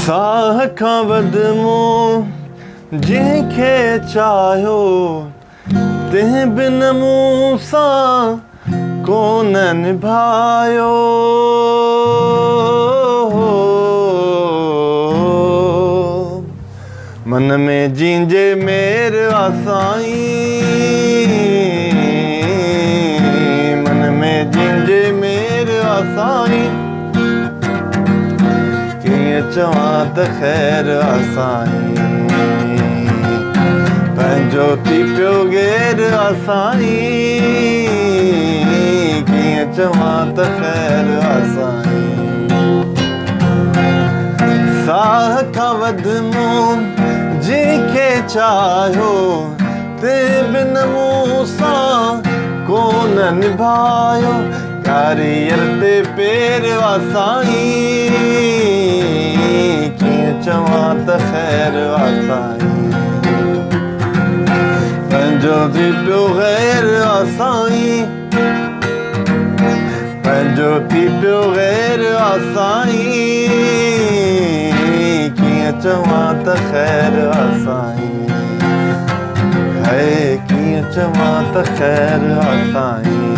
साह खां वधि मूं जंहिंखे चाहियो तंहिं बिन मूं सां कोन निभायो। मन में जींजे मेर साईं, मन में जींजे मेर साईं, कीअं चवां त ख़ैर साईं, पंहिंजो थी पियो ग़ैर साईं, कीअं चवां त ख़ैर साईं। साह खां वधि मूं जंहिंखे चाहियो तंहिं बिन मूं सां कोन निभायो। कारीअर ते पेर साईं, कीअं चवां त ख़ैर साईं, पंहिंजो थी पियो ग़ैर साईं, पंहिंजो थी पियो ग़ैर साईं, कीअं चवां त ख़ैर साईं, है कीअं चवां त ख़ैर साईं।